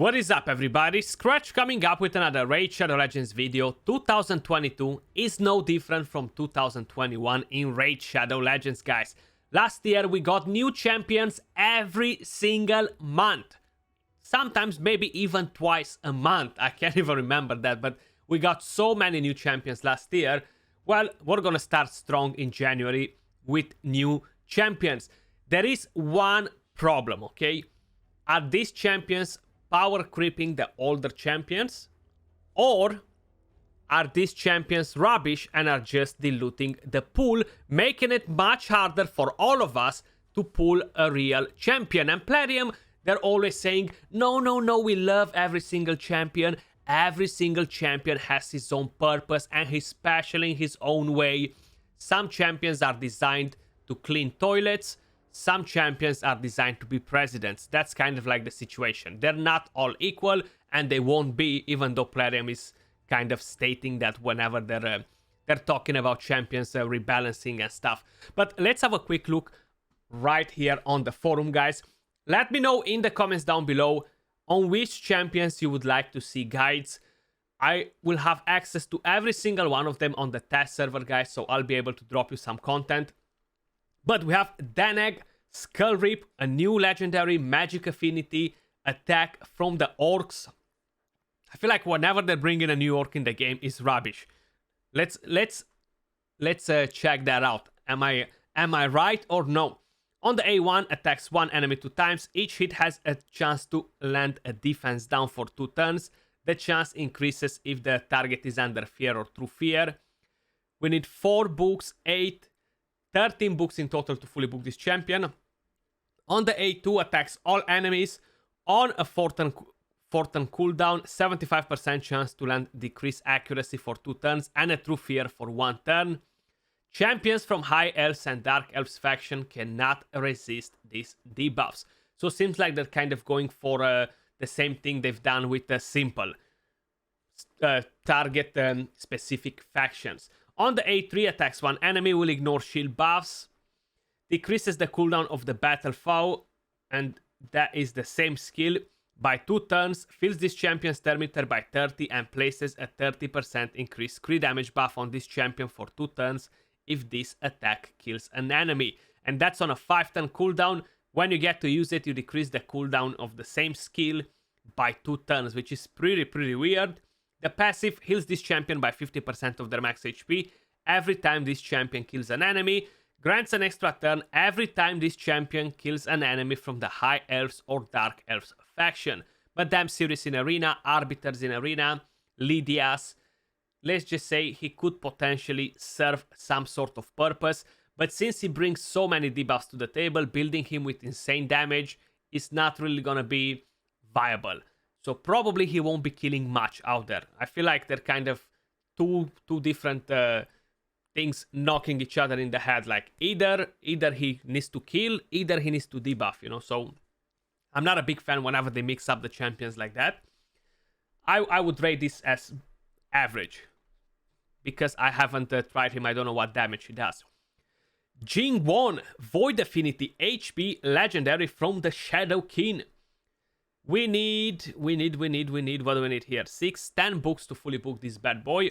What is up, everybody? Skratch coming up with another Raid Shadow Legends video. 2022 is no different from 2021 in Raid Shadow Legends, guys. Last year we got new champions every single month. Sometimes maybe even twice a month. I can't even remember that, but we got so many new champions last year. Well, we're gonna start strong in January with new champions. There is one problem, okay? Are these champions power creeping the older champions, or are these champions rubbish and are just diluting the pool, making it much harder for all of us to pull a real champion? And Plarium, they're always saying, no, we love every single champion. Every single champion has his own purpose and he's special in his own way. Some champions are designed to clean toilets. Some champions are designed to be presidents. That's kind of like the situation. They're not all equal, and they won't be, even though Plarium is kind of stating that whenever they're talking about champions rebalancing and stuff. But let's have a quick look right here on the forum, guys. Let me know in the comments down below on which champions you would like to see guides. I will have access to every single one of them on the test server, guys, so I'll be able to drop you some content. But we have Deneg, Skull Rip, a new legendary magic affinity attack from the orcs. I feel like whenever they bring in a new orc in the game is rubbish. Let's check that out. Am I right or no? On the A1, attacks one enemy 2 times. Each hit has a chance to land a defense down for 2 turns. The chance increases if the target is under fear or through fear. We need 4 books, 13 books in total to fully book this champion. On the A2, attacks all enemies on a 4-turn cooldown, 75% chance to land decreased accuracy for 2 turns and a true fear for 1 turn. Champions from High Elves and Dark Elves faction cannot resist these debuffs. So it seems like they're kind of going for the same thing they've done with the simple target specific factions. On the A3, attacks one enemy, will ignore shield buffs, decreases the cooldown of the battle foe, and that is the same skill, by 2 turns, fills this champion's turn meter by 30 and places a 30% increased crit damage buff on this champion for 2 turns if this attack kills an enemy. And that's on a 5-turn cooldown. When you get to use it, you decrease the cooldown of the same skill by 2 turns, which is pretty weird. The passive heals this champion by 50% of their max HP every time this champion kills an enemy. Grants an extra turn every time this champion kills an enemy from the High Elves or Dark Elves faction. Madame Series in Arena, Arbiters in Arena, Lydias. Let's just say he could potentially serve some sort of purpose. But since he brings so many debuffs to the table, building him with insane damage is not really gonna be viable. So probably he won't be killing much out there. I feel like they're kind of two different things knocking each other in the head. Like either he needs to kill, either he needs to debuff, you know. So I'm not a big fan whenever they mix up the champions like that. I would rate this as average because I haven't tried him. I don't know what damage he does. Jing Won, Void Affinity HP legendary from the Shadow King. We need, what do we need here? 10 books to fully book this bad boy.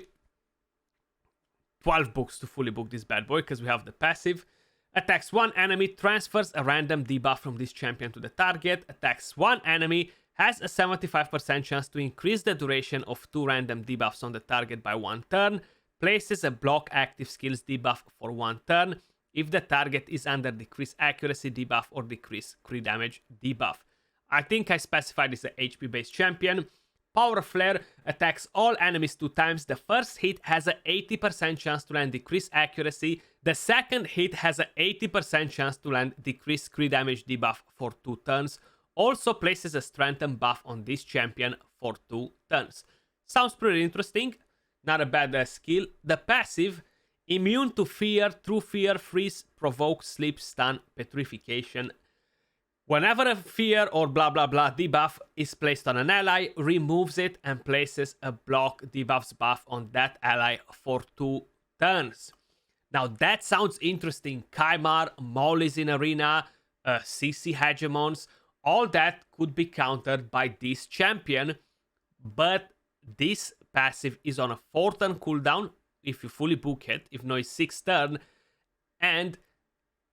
12 books to fully book this bad boy, because we have the passive. Attacks one enemy, transfers a random debuff from this champion to the target. Attacks one enemy, has a 75% chance to increase the duration of 2 random debuffs on the target by 1 turn. Places a block active skills debuff for 1 turn if the target is under decreased accuracy debuff or decreased crit damage debuff. I think I specified this as a HP based champion. Power Flare attacks all enemies 2 times. The first hit has an 80% chance to land decreased accuracy. The second hit has an 80% chance to land decreased crit damage debuff for 2 turns. Also places a strengthen buff on this champion for 2 turns. Sounds pretty interesting. Not a bad skill. The passive, immune to fear, true fear, freeze, provoke, sleep, stun, petrification. Whenever a fear or blah blah blah debuff is placed on an ally, removes it and places a block debuffs buff on that ally for 2 turns. Now that sounds interesting. Kaimar, Molly's in Arena, CC Hegemons, all that could be countered by this champion, but this passive is on a 4-turn cooldown if you fully book it, if not, it's 6 turn. And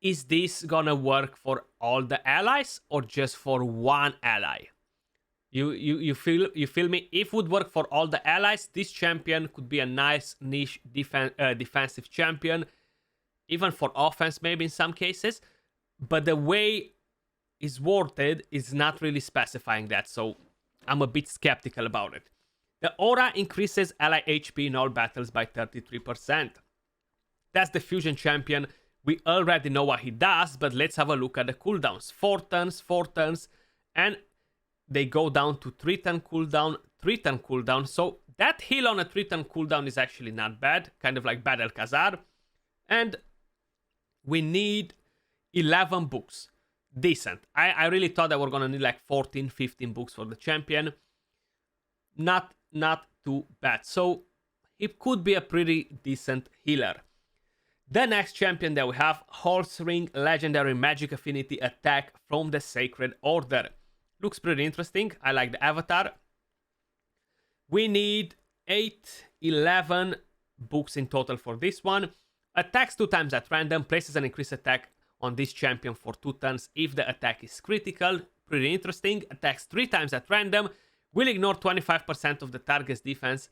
is this gonna work for all the allies or just for one ally? You feel me? If it would work for all the allies, this champion could be a nice niche defensive champion, even for offense maybe in some cases. But the way it's worded is not really specifying that, so I'm a bit skeptical about it. The aura increases ally HP in all battles by 33%. That's the fusion champion. We already know what he does, but let's have a look at the cooldowns. 4 turns, and they go down to 3-turn cooldown, 3-turn cooldown. So that heal on a 3-turn cooldown is actually not bad, kind of like Bad Alcazar. And we need 11 books. Decent. I really thought that we're gonna need like 14, 15 books for the champion. Not too bad. So it could be a pretty decent healer. The next champion that we have, Horse Ring Legendary Magic Affinity Attack from the Sacred Order. Looks pretty interesting. I like the avatar. We need 11 books in total for this one. Attacks 2 times at random, places an increased attack on this champion for 2 turns if the attack is critical. Pretty interesting. Attacks 3 times at random, will ignore 25% of the target's defense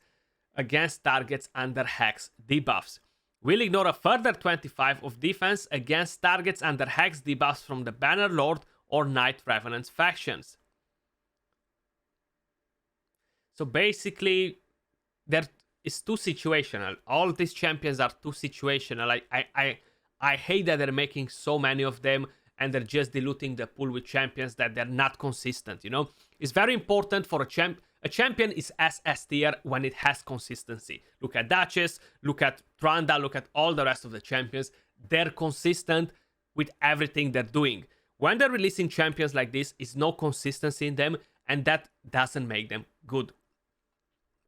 against targets under Hex debuffs. Will ignore a further 25 of defense against targets under Hex debuffs from the Bannerlord or Night Revenant factions. So basically, there is too situational. All these champions are too situational. I hate that they're making so many of them and they're just diluting the pool with champions that they're not consistent, you know? It's very important for a champion is SS tier when it has consistency. Look at Duchess, look at Tranda, look at all the rest of the champions. They're consistent with everything they're doing. When they're releasing champions like this, is no consistency in them, and that doesn't make them good.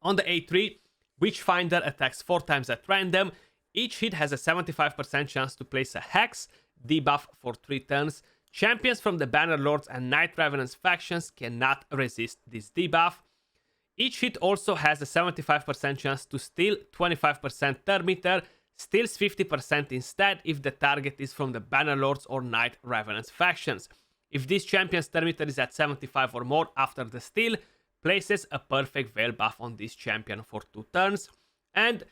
On the A3, Witchfinder attacks 4 times at random. Each hit has a 75% chance to place a Hex debuff for 3 turns. Champions from the Bannerlords and Night Revenants factions cannot resist this debuff. Each hit also has a 75% chance to steal 25% turn meter, steals 50% instead if the target is from the Bannerlords or Night Revenants factions. If this champion's turn meter is at 75 or more after the steal, places a Perfect Veil buff on this champion for 2 turns. And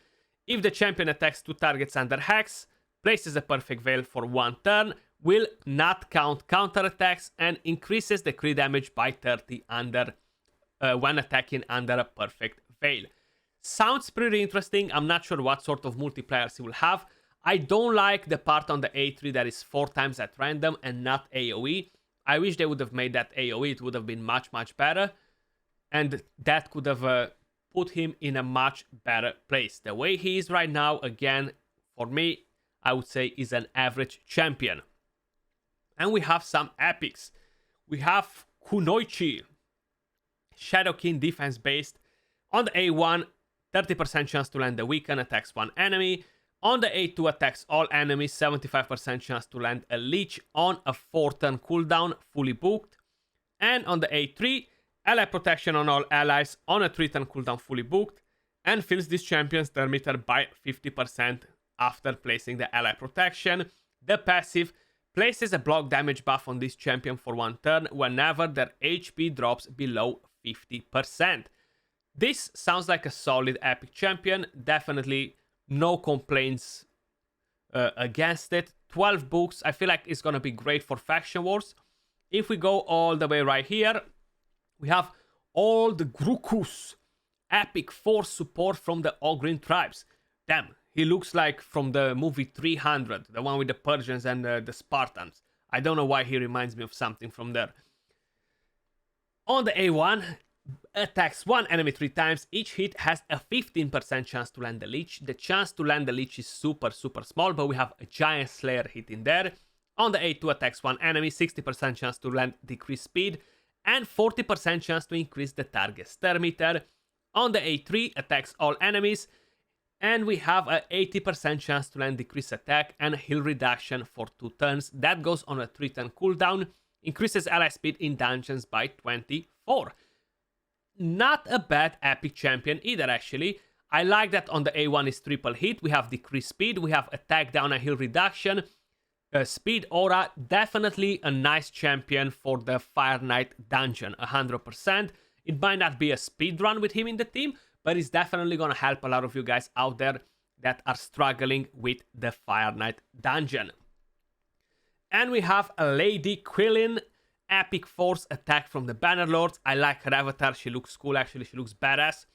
if the champion attacks 2 targets under Hex, places a Perfect Veil for 1 turn, will not count counterattacks, and increases the crit damage by 30 when attacking under a Perfect Veil. Sounds pretty interesting. I'm not sure what sort of multipliers he will have. I don't like the part on the A3 that is 4 times at random and not AoE. I wish they would have made that AoE. It would have been much better. And that could have put him in a much better place. The way he is right now, again, for me, I would say is an average champion. And we have some epics. We have Kunoichi, Shadow King defense based. On the A1, 30% chance to land the weaken, attacks 1 enemy. On the A2, attacks all enemies, 75% chance to land a leech on a 4-turn cooldown, fully booked. And on the A3, ally protection on all allies on a 3-turn cooldown, fully booked. And fills this champion's turn meter by 50% after placing the ally protection. The passive places a block damage buff on this champion for 1 turn whenever their HP drops below 50%. This sounds like a solid epic champion. Definitely no complaints against it. 12 books. I feel like it's going to be great for faction wars. If we go all the way right here, we have all the Grucus epic force support from the Ogryn tribes. Damn, he looks like from the movie 300, the one with the Persians and the Spartans. I don't know why he reminds me of something from there. On the A1, attacks 1 enemy 3 times. Each hit has a 15% chance to land the leech. The chance to land the leech is super small, but we have a giant slayer hit in there. On the A2, attacks 1 enemy, 60% chance to land decreased speed, and 40% chance to increase the target's turn meter. On the A3, attacks all enemies, and we have a 80% chance to land decreased attack and heal reduction for 2 turns. That goes on a 3-turn cooldown. increases ally speed in dungeons by 24. Not a bad epic champion either, actually. I like that on the A1 is triple hit. We have decreased speed, we have attack down and heal reduction, speed aura. Definitely a nice champion for the Fire Knight dungeon, 100%. It might not be a speed run with him in the team, but it's definitely gonna help a lot of you guys out there that are struggling with the Fire Knight dungeon. And we have a Lady Quillin, epic force attack from the Bannerlords. I like her avatar, she looks cool actually, she looks badass.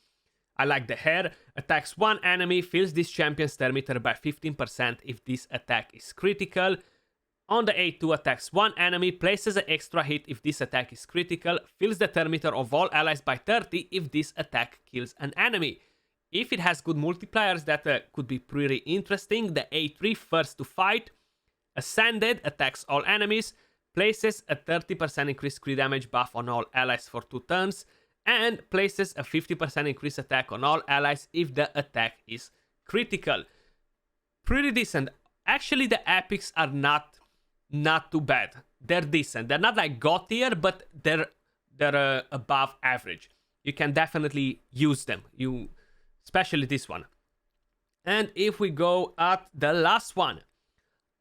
I like the hair. Attacks one enemy, fills this champion's turn meter by 15% if this attack is critical. On the A2, attacks one enemy, places an extra hit if this attack is critical, fills the turn meter of all allies by 30 if this attack kills an enemy. If it has good multipliers, that could be pretty interesting. The A3, first to fight, Ascended, attacks all enemies, places a 30% increased crit damage buff on all allies for 2 turns, and places a 50% increased attack on all allies if the attack is critical. Pretty decent. Actually, the epics are not too bad. They're decent. They're not like God tier, but they're above average. You can definitely use them. Especially this one. And if we go at the last one,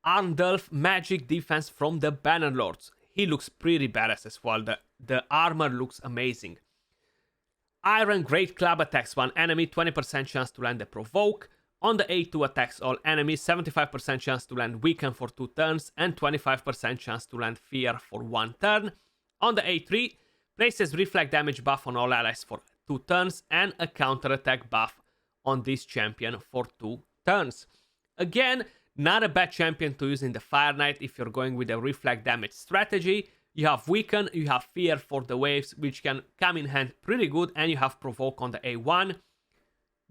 Adolphus magic defense from the Bannerlords. He looks pretty badass as well. The armor looks amazing. Iron Great Club attacks one enemy, 20% chance to land the provoke. On the A2 attacks all enemies, 75% chance to land weaken for 2 turns and 25% chance to land fear for 1 turn. On the A3, places reflect damage buff on all allies for 2 turns and a counter attack buff on this champion for 2 turns. Again, not a bad champion to use in the Fire Knight if you're going with a reflect damage strategy. You have Weaken, you have Fear for the waves, which can come in hand pretty good, and you have Provoke on the A1.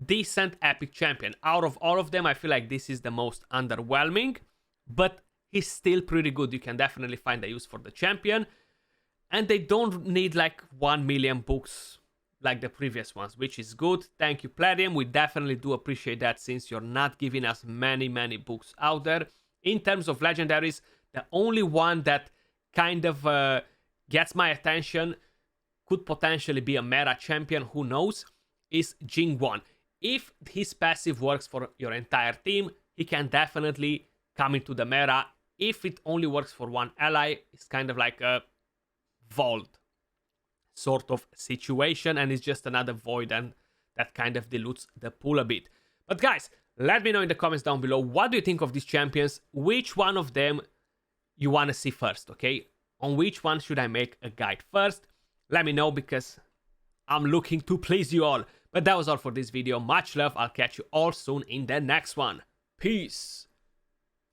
Decent epic champion. Out of all of them, I feel like this is the most underwhelming, but he's still pretty good. You can definitely find a use for the champion, and they don't need like 1 million books like the previous ones, which is good. Thank you, Plarium. We definitely do appreciate that since you're not giving us many books out there. In terms of legendaries, the only one that kind of gets my attention, could potentially be a meta champion, who knows, is Jingwon. If his passive works for your entire team, he can definitely come into the meta. If it only works for one ally, it's kind of like a vault sort of situation, and it's just another void, and that kind of dilutes the pool a bit. But guys, let me know in the comments down below, what do you think of these champions? Which one of them you want to see first, okay? On which one should I make a guide first? Let me know, because I'm looking to please you all. But that was all for this video. Much love. I'll catch you all soon in the next one. Peace.